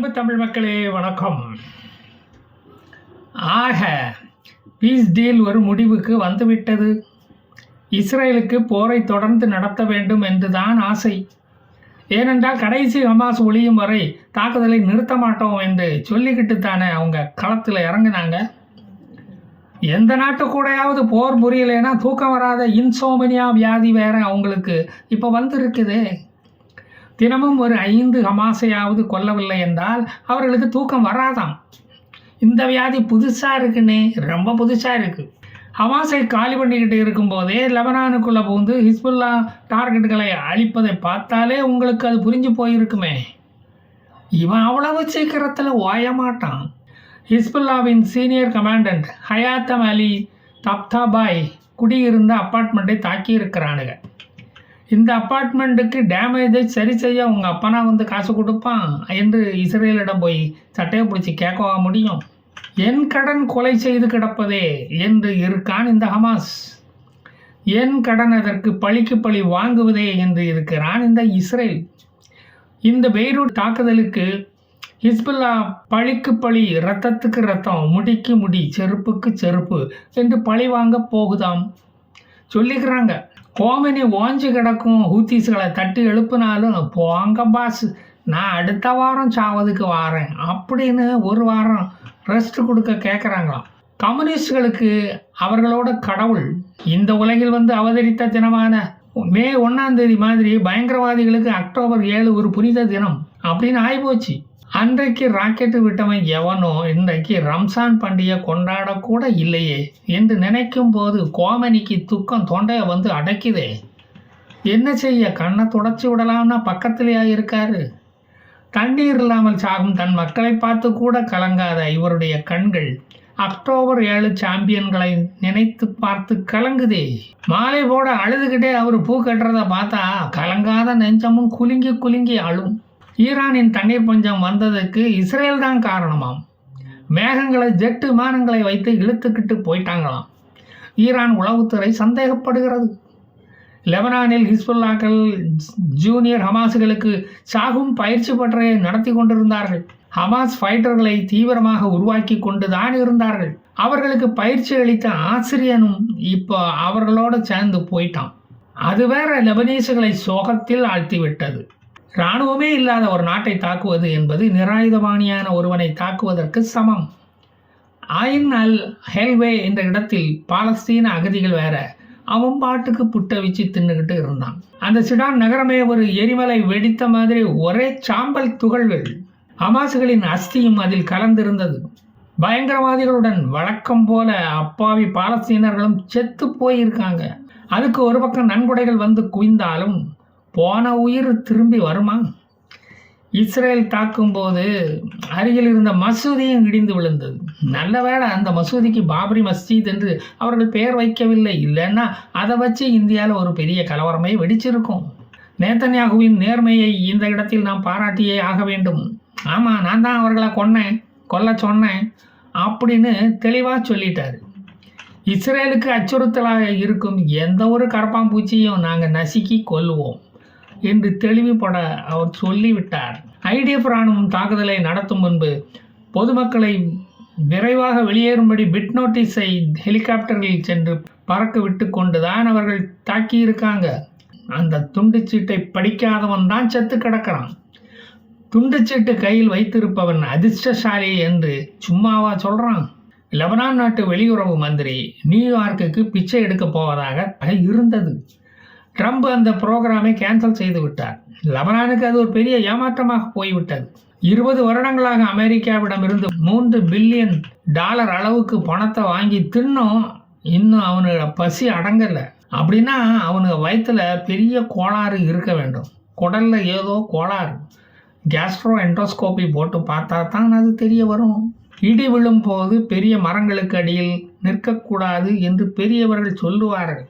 அன்பு தமிழ் மக்களே வணக்கம். ஆக பீஸ் டீல் ஒரு முடிவுக்கு வந்துவிட்டது. இஸ்ரேலுக்கு போரை தொடர்ந்து நடத்த வேண்டும் என்றுதான் ஆசை. ஏனென்றால் கடைசி ஹமாஸ் ஒழியும் வரை தாக்குதலை நிறுத்த மாட்டோம் என்று சொல்லிக்கிட்டு தானே அவங்க களத்தில் இறங்கினாங்க. எந்த நாட்டு கூடயாவது போர் புரியலைன்னா தூக்கம் வராத இன்சோமனியா வியாதி வேற அவங்களுக்கு இப்போ வந்துருக்குது. தினமும் ஒரு 5 ஹமாஸையாவது கொல்லவில்லை என்றால் அவர்களுக்கு தூக்கம் வராதாம். இந்த வியாதி புதுசாக இருக்குன்னே, ரொம்ப புதுசாக இருக்குது. ஹமாஸை காலி பண்ணிக்கிட்டு இருக்கும்போதே லெபனானுக்குள்ளே புகுந்து ஹிஸ்புல்லா டார்கெட்டுகளை அழிப்பதை பார்த்தாலே உங்களுக்கு அது புரிஞ்சு போயிருக்குமே. இவன் அவ்வளவு சீக்கிரத்தில் ஓயமாட்டான். ஹிஸ்புல்லாவின் சீனியர் கமாண்டன்ட் ஹயாத்தம் அலி தப்தாபாய் குடியிருந்த அப்பார்ட்மெண்ட்டை தாக்கியிருக்கிறானுங்க. இந்த அப்பார்ட்மெண்ட்டுக்கு டேமேஜை சரி செய்ய உங்கள் அப்பனா வந்து காசு கொடுப்பான் என்று இஸ்ரேலிடம் போய் சட்டையை பிடிச்சி கேட்கவா முடியும்? என் கடன் கொலை செய்து கிடப்பதே என்று இருக்கான் இந்த ஹமாஸ். என் கடன் அதற்கு பழிக்கு பழி வாங்குவதே என்று இருக்கிறான் இந்த இஸ்ரேல். இந்த பெய்ரூட் தாக்குதலுக்கு ஹிஸ்புல்லா பழிக்கு பழி, ரத்தத்துக்கு ரத்தம், முடிக்கு முடி, செருப்புக்கு செருப்பு என்று பழி வாங்க போகுதாம் சொல்லிக்கிறாங்க. கோமினி ஓஞ்சி கிடக்கும் ஹூத்தீஸ்களை தட்டி எழுப்பினாலும் போங்க பாஸ், நான் அடுத்த வாரம் சாவதுக்கு வாரேன் அப்படின்னு ஒரு வாரம் ரெஸ்ட் கொடுக்க கேட்குறாங்களாம். கம்யூனிஸ்டுகளுக்கு அவர்களோட கடவுள் இந்த உலகில் வந்து அவதரித்த தினமான மே 1ஆம் தேதி மாதிரி பயங்கரவாதிகளுக்கு அக்டோபர் 7 ஒரு புனித தினம் அப்படின்னு ஆகிப்போச்சு. அன்றைக்கு ராக்கெட்டு விட்டவன் எவனோ இன்றைக்கு ரம்சான் பண்டிகை கொண்டாடக்கூட இல்லையே என்று நினைக்கும் போது கோமனிக்கு துக்கம் தொண்டையை வந்து அடைக்குதே. என்ன செய்ய, கண்ணை தொடச்சி விடலாம்னா பக்கத்திலேயா இருக்காரு? தண்ணீர் இல்லாமல் சாகும் தன் மக்களை பார்த்து கூட கலங்காத இவருடைய கண்கள் அக்டோபர் 7 சாம்பியன்களை நினைத்து பார்த்து கலங்குதே. மாலை போட அழுதுகிட்டே அவர் பூ கட்டுறதை பார்த்தா கலங்காத நெஞ்சமும் குலுங்கி குலுங்கி அழும். ஈரானின் தண்ணீர் பஞ்சம் வந்ததுக்கு இஸ்ரேல் தான் காரணமாம். மேகங்களை ஜெட் விமானங்களை வைத்து இழுத்துக்கிட்டு போயிட்டாங்களாம். ஈரான் உளவுத்துறை சந்தேகப்படுகிறது. லெபனானில் ஹிஸ்புல்லாக்கள் ஜூனியர் ஹமாஸுகளுக்கு சாகும் பயிற்சி பற்றையை நடத்தி கொண்டிருந்தார்கள். ஹமாஸ் ஃபைட்டர்களை தீவிரமாக உருவாக்கி கொண்டு தான் இருந்தார்கள். அவர்களுக்கு பயிற்சி அளித்த ஆசிரியனும் இப்போ அவர்களோடு சேர்ந்து போயிட்டான். அது வேற லெபனீஸுகளை சோகத்தில் ஆழ்த்திவிட்டது. இராணுவமே இல்லாத ஒரு நாட்டை தாக்குவது என்பது நிராயுதபாணியான ஒருவனை தாக்குவதற்கு சமம். ஆயின் அல் ஹெல்வே என்ற இடத்தில் பாலஸ்தீன அகதிகள் வேற அவன் பாட்டுக்கு புட்டை வச்சு தின்னுக்கிட்டு இருந்தான். அந்த சிடான் நகரமே ஒரு எரிமலை வெடித்த மாதிரி ஒரே சாம்பல் துகள்கள். ஹமாஸுகளின் அஸ்தியும் அதில் கலந்திருந்தது. பயங்கரவாதிகளுடன் வழக்கம் போல அப்பாவி பாலஸ்தீனர்களும் செத்து போயிருக்காங்க. அதுக்கு ஒரு பக்கம் நன்கொடைகள் வந்து குவிந்தாலும் போன உயிர் திரும்பி வருமா? இஸ்ரேல் தாக்கும்போது அருகில் இருந்த மசூதியும் இடிந்து விழுந்தது. நல்ல வேளை அந்த மசூதிக்கு பாபரி மஸ்ஜித் என்று அவர்கள் பெயர் வைக்கவில்லை. இல்லைன்னா அதை வச்சு இந்தியாவில் ஒரு பெரிய கலவரமே வெடிச்சிருக்கும். நேத்தன்யாகுவின் நேர்மையை இந்த இடத்தில் நாம் பாராட்டியே ஆக வேண்டும். ஆமாம், நான் தான் அவர்களை கொல்ல சொன்னேன் அப்படின்னு தெளிவாக சொல்லிட்டார். இஸ்ரேலுக்கு அச்சுறுத்தலாக இருக்கும் எந்த ஒரு கரப்பாம்பூச்சியும் நாங்கள் நசுக்கி கொல்லுவோம் என்று தெளிவுபட அவர் சொல்லிவிட்டார். ஐடிஎஃப் இராணுவம் தாக்குதலை நடத்தும் முன்பு பொதுமக்களை விரைவாக வெளியேறும்படி பிட் நோட்டீஸை ஹெலிகாப்டரில் சென்று பறக்க விட்டு கொண்டுதான் அவர்கள் தாக்கியிருக்காங்க. அந்த துண்டுச்சீட்டை படிக்காதவன் தான் செத்து கிடக்கிறான். துண்டுச்சீட்டு கையில் வைத்திருப்பவன் அதிர்ஷ்டசாலி என்று சும்மாவா சொல்கிறான்? லெபனான் நாட்டு வெளியுறவு மந்திரி நியூயார்க்குக்கு பிச்சை எடுக்க போவதாக இருந்தது. ட்ரம்ப் அந்த ப்ரோக்ராமை கேன்சல் செய்து விட்டார். லெபனானுக்கு அது ஒரு பெரிய ஏமாற்றமாக போய்விட்டது. 20 வருடங்களாக அமெரிக்காவிடமிருந்து $3 பில்லியன் அளவுக்கு பணத்தை வாங்கி இன்னும் அவனோட பசி அடங்கலை. அப்படின்னா அவனுக்கு வயிற்றில் பெரிய கோளாறு இருக்க வேண்டும். குடலில் ஏதோ கோளாறு. கேஸ்ட்ரோ என்டோஸ்கோபி போட்டு பார்த்தா தான் அது தெரிய வரும். இடி விழும் போது பெரிய மரங்களுக்கு அடியில் நிற்கக்கூடாது என்று பெரியவர்கள் சொல்லுவார்கள்.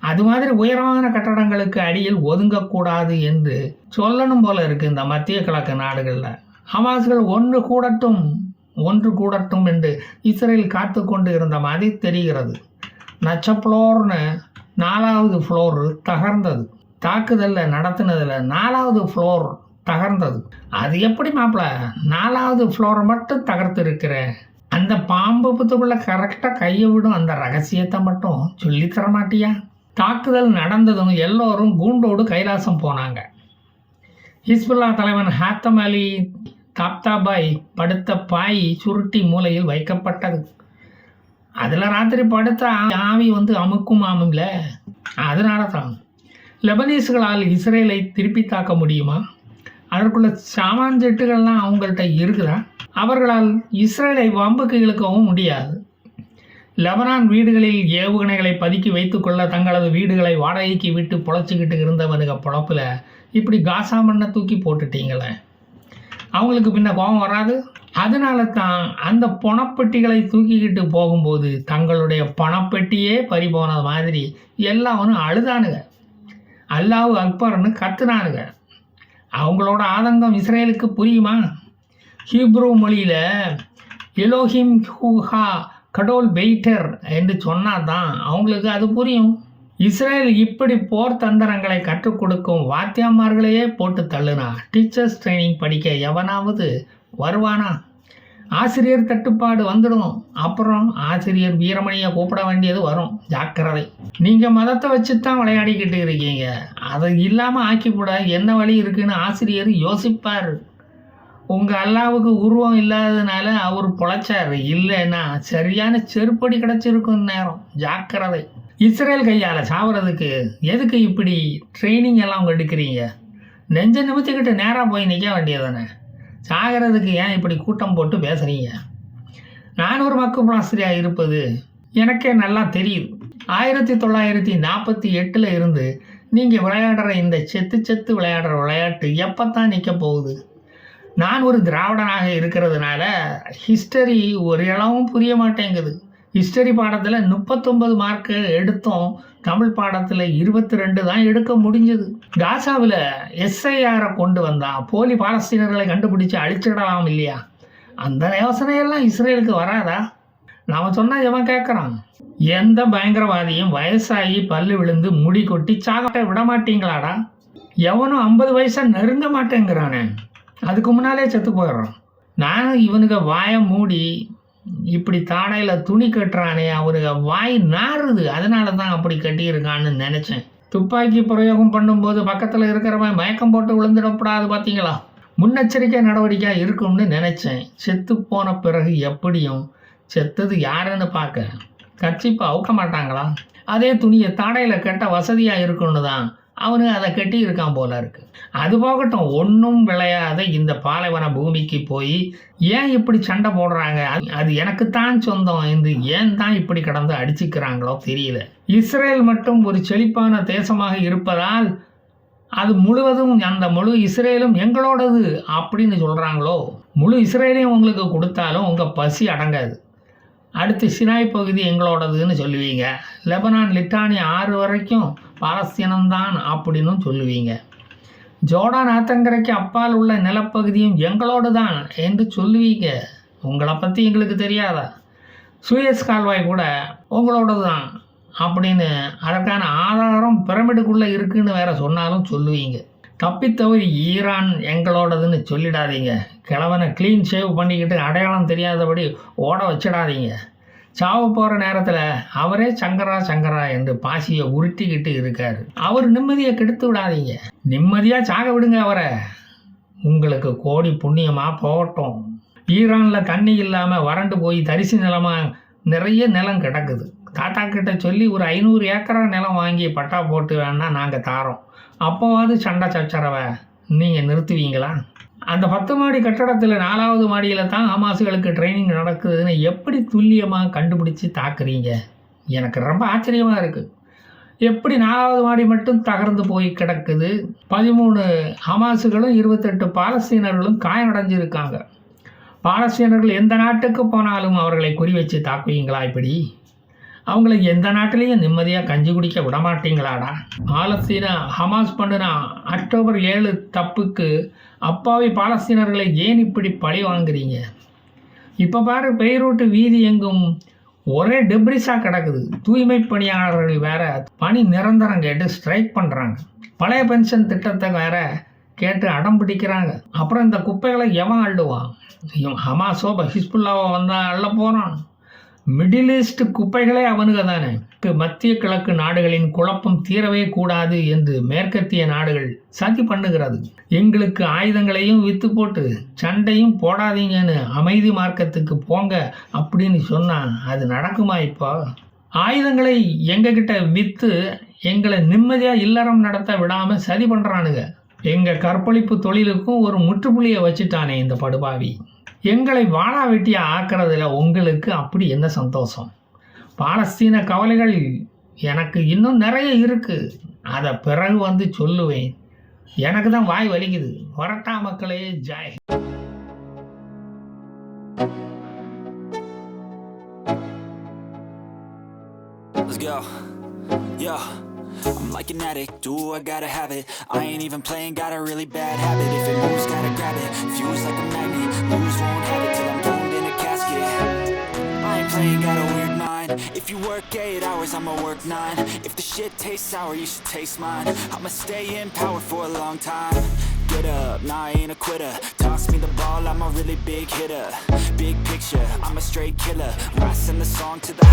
அது மாதிரி உயரமான கட்டடங்களுக்கு அடியில் ஒதுங்கக்கூடாது என்று சொல்லணும் போல இருக்குது இந்த மத்திய கிழக்கு நாடுகளில். ஹமாஸ்கள் ஒன்று கூடட்டும் என்று இஸ்ரேல் காத்து கொண்டு இருந்த மாதிரி தெரிகிறது. நச்சப்ளோர்னு 4வது ஃப்ளோர் தகர்ந்தது. தாக்குதலில் நடத்தினதில் 4வது ஃப்ளோர் தகர்ந்தது. அது எப்படி மாப்பிள 4வது ஃப்ளோரை மட்டும் தகர்த்து இருக்கிற? அந்த பாம்பு புத்துக்குள்ள கரெக்டாக கையை விடும் அந்த ரகசியத்தை மட்டும் சொல்லித்தர மாட்டியா? தாக்குதல் நடந்ததும் எல்லோரும் கூண்டோடு கைலாசம் போனாங்க. ஹிஸ்புல்லா தலைவன் ஹாத்தம் அலி தாப்தாபாய் படுத்த பாய் சுருட்டி மூலையில் வைக்கப்பட்டது. அதில் ராத்திரி படுத்த ஆவி அமுக்கும் ஆமுங்கள. அதனால தான் லெபனீஸ்களால் இஸ்ரேலை திருப்பி தாக்க முடியுமா? அதற்குள்ள சாமான் ஜெட்டுகள்லாம் அவங்கள்ட்ட இருக்குதா? அவர்களால் இஸ்ரேலை வம்புக்கு இழுக்கவும் முடியாது. லெபனான் வீடுகளில் ஏவுகணைகளை பதுக்கி வைத்துக்கொள்ள தங்களது வீடுகளை வாடகைக்கு விட்டு பொழைச்சிக்கிட்டு இருந்தவனுங்க பொழப்பில் இப்படி காசா மண்ணை தூக்கி போட்டுட்டீங்களே, அவங்களுக்கு பின்ன கோபம் வராது? அதனால தான் அந்த பணப்பெட்டிகளை தூக்கிக்கிட்டு போகும்போது தங்களுடைய பணப்பெட்டியே பறிபோன மாதிரி எல்லாவனும் அழுதானுங்க, அல்லாஹ் அக்பர்னு கத்துனானுங்க. அவங்களோட ஆதங்கம் இஸ்ரேலுக்கு புரியுமா? ஹீப்ரூ மொழியில் எலோஹிம் ஹூஹா கடோல் பெய்டர் என்று சொன்னால் தான் அவங்களுக்கு அது புரியும். இஸ்ரேல் இப்படி போர் தந்திரங்களை கற்றுக் கொடுக்கும் வாத்தியாமார்களையே போட்டு தள்ளுனா டீச்சர்ஸ் ட்ரைனிங் படிக்க எவனாவது வருவானா? ஆசிரியர் தட்டுப்பாடு வந்துடும். அப்புறம் ஆசிரியர் வீரமணியை கூப்பிட வேண்டியது வரும். ஜாக்கிரதை. நீங்கள் மதத்தை வச்சு தான் விளையாடிக்கிட்டு இருக்கீங்க. அதை இல்லாமல் ஆக்கிவிட என்ன வழி இருக்குன்னு ஆசிரியர் யோசிப்பார். உங்கள் அல்லாவுக்கு உருவம் இல்லாததுனால அவர் பொழைச்சார். இல்லைன்னா சரியான செருப்படி கிடச்சிருக்கும் நேரம். ஜாக்கிரதை. இஸ்ரேல் கையால் சாவறதுக்கு எதுக்கு இப்படி ட்ரைனிங் எல்லாம் அவங்க எடுக்கிறீங்க? நெஞ்ச நிமித்திக்கிட்டு நேராக போய் நிற்க வேண்டியதானே. சாகிறதுக்கு ஏன் இப்படி கூட்டம் போட்டு பேசுகிறீங்க? நான் ஒரு மக்குப் ஆசிரியாக இருப்பது எனக்கே நல்லா தெரியுது. 1948 இருந்து நீங்கள் விளையாடுற இந்த செத்து விளையாடுற விளையாட்டு எப்போ தான் நிற்க போகுது? நான் ஒரு திராவிடனாக இருக்கிறதுனால ஹிஸ்டரி ஒரு இளவும் புரிய மாட்டேங்குது. ஹிஸ்டரி பாடத்தில் 39 மார்க்கு எடுத்தோம். தமிழ் பாடத்தில் 22 தான் எடுக்க முடிஞ்சது. காசாவில் எஸ்ஐஆரை கொண்டு வந்தால் போலி பாலஸ்தீனர்களை கண்டுபிடிச்சு அழிச்சிடலாம் இல்லையா? அந்த யோசனையெல்லாம் இஸ்ரேலுக்கு வராதா? நாம் சொன்னால் எவன் கேட்குறான்? எந்த பயங்கரவாதியும் வயசாகி பல்லு விழுந்து முடி கொட்டி சாக விட மாட்டீங்களாடா? எவனும் 50 வயசை நெருங்க மாட்டேங்கிறானே, அதுக்கு முன்னாலே செத்து போயிடுறான். நானும் இவனுக்கு வாயை மூடி இப்படி தாடையில் துணி கட்டுறானே, அவனுக்கு வாய் நாறுது, அதனால தான் அப்படி கட்டியிருக்கான்னு நினச்சேன். துப்பாக்கி பிரயோகம் பண்ணும்போது பக்கத்தில் இருக்கிறவன் மயக்கம் போட்டு விழுந்துடக்கூடாது பார்த்தீங்களா? முன்னெச்சரிக்கை நடவடிக்கை இருக்கும்னு நினச்சேன். செத்து போன பிறகு எப்படியும் செத்தது யாருன்னு பார்க்க கர்ச்சிப்பை அவுக்க மாட்டாங்களா? அதே துணியை தாடையில் கட்ட வசதியாக இருக்குன்னு தான் அவனு அதை கட்டி இருக்கான் போல இருக்கு. அது போகட்டும், ஒன்றும் விளையாத இந்த பாலைவன பூமிக்கு போய் ஏன் இப்படி சண்டை போடுறாங்க? அது எனக்குத்தான் சொந்தம் என்று ஏன் தான் இப்படி கடந்து அடிச்சுக்கிறாங்களோ தெரியல. இஸ்ரேல் மட்டும் ஒரு செழிப்பான தேசமாக இருப்பதால் அது முழுவதும் அந்த முழு இஸ்ரேலும் எங்களோடது அப்படின்னு சொல்கிறாங்களோ? முழு இஸ்ரேலையும் உங்களுக்கு கொடுத்தாலும் உங்கள் பசி அடங்காது. அடுத்து சினாய் பகுதி எங்களோடதுன்னு சொல்லுவீங்க. லெபனான் லிட்டானி 6 வரைக்கும் பாலஸ்தீனம்தான் அப்படின்னு சொல்லுவீங்க. ஜோர்டான் ஆத்தங்கரைக்கு அப்பால் உள்ள நிலப்பகுதியும் எங்களோடு தான் என்று சொல்லுவீங்க. உங்களை பற்றி எங்களுக்கு தெரியாதா? சூயஸ் கால்வாய் கூட உங்களோடது தான் அப்படின்னு அதற்கான ஆதாரம் பிரமிடுக்குள்ளே இருக்குன்னு வேற சொன்னாலும் சொல்லுவீங்க. தப்பித்தவறி ஈரான் எங்களோடதுன்னு சொல்லிடாதீங்க. கிழவனை க்ளீன் ஷேவ் பண்ணிக்கிட்டு அடையாளம் தெரியாதபடி ஓட வச்சிடாதீங்க. சாவு போகிற நேரத்தில் அவரே சங்கரா என்று பாசியை உருட்டிக்கிட்டு இருக்கார். அவர் நிம்மதியை கெடுத்து விடாதீங்க. நிம்மதியாக சாக விடுங்க அவரை. உங்களுக்கு கோடி புண்ணியமாக போகட்டும். ஈரானில் தண்ணி இல்லாமல் வறண்டு போய் தரிசு நிலமாக நிறைய நிலம் கிடக்குது. தாத்தா கிட்ட சொல்லி ஒரு 500 ஏக்கரா நிலம் வாங்கி பட்டா போட்டு வேணா நாங்கள் தாரோம். அப்போவாது சண்டை சச்சரவை நீங்கள் நிறுத்துவீங்களா? அந்த 10 மாடி கட்டடத்தில் 4வது மாடியில் தான் ஹமாஸுகளுக்கு ட்ரைனிங் நடக்குதுன்னு எப்படி துல்லியமாக கண்டுபிடிச்சி தாக்குறீங்க? எனக்கு ரொம்ப ஆச்சரியமாக இருக்குது. எப்படி 4வது மாடி மட்டும் தகர்ந்து போய் கிடக்குது? 13 ஹமாஸுகளும் 28 பாலஸ்தீனர்களும் காயமடைஞ்சிருக்காங்க. பாலஸ்தீனர்கள் எந்த நாட்டுக்கு போனாலும் அவர்களை குறி வச்சு தாக்குவீங்களா? இப்படி அவங்கள எந்த நாட்டிலையும் நிம்மதியாக கஞ்சி குடிக்க விடமாட்டீங்களாடா? பாலஸ்தீன ஹமாஸ் பண்ணின அக்டோபர் 7 தப்புக்கு அப்பாவி பாலஸ்தீனர்களை ஏன் இப்படி பழி வாங்குறீங்க? இப்போ பாரு, பெய்ரூட்டு வீதி எங்கும் ஒரே டெப்ரிஸாக கிடக்குது. தூய்மை பணியாளர்கள் வேற பணி நிரந்தரம் கேட்டு ஸ்ட்ரைக் பண்ணுறாங்க. பழைய பென்ஷன் திட்டத்தை வேற கேட்டு அடம் பிடிக்கிறாங்க. அப்புறம் இந்த குப்பைகளை எவன் அள்ளுவான்? ஹமாஸோ ஹிஸ்புல்லாவோ வந்தால் அள்ள போகிறான். மிடில் ஈஸ்ட் குப்பைகளே அவனுங்க தானே. மத்திய கிழக்கு நாடுகளின் குழப்பம் தீரவே கூடாது என்று மேற்கத்திய நாடுகள் சதி பண்ணுகிறது. எங்களுக்கு ஆயுதங்களையும் விற்று போட்டு சண்டையும் போடாதீங்கன்னு அமைதி மார்க்கத்துக்கு போங்க அப்படின்னு சொன்னால் அது நடக்குமா? இப்போ ஆயுதங்களை எங்ககிட்ட விற்று எங்களை நிம்மதியாக இல்லறம் நடத்த விடாமல் சதி பண்ணுறானுங்க. எங்கள் கற்பழிப்பு தொழிலுக்கும் ஒரு முற்றுப்புள்ளியை வச்சுட்டானே இந்த படுபாவி. எங்களை வாழா வெட்டியா ஆக்கிறதுல உங்களுக்கு அப்படி என்ன சந்தோஷம்? பாலஸ்தீன கவலைகள் எனக்கு இன்னும் நிறைய இருக்குது. அதை பிறகு வந்து சொல்லுவேன். எனக்கு தான் வாய் வலிக்குது. வரட்டா மக்களே, Joy. Let's go. Yeah. I'm like an addict, do I gotta have it. I ain't even playing, got a really bad habit. If it moves, gotta grab it. Fuse like a magnet, lose, won't have it till I'm thrown in a casket. I ain't playing, got a weird mind. If you work 8 hours, I'ma work 9. If the shit tastes sour, you should taste mine. I'ma stay in power for a long time. Get up, nah, I ain't a quitter. Toss me the ball, I'm a really big hitter. Big picture, I'm a straight killer. Rising the song to the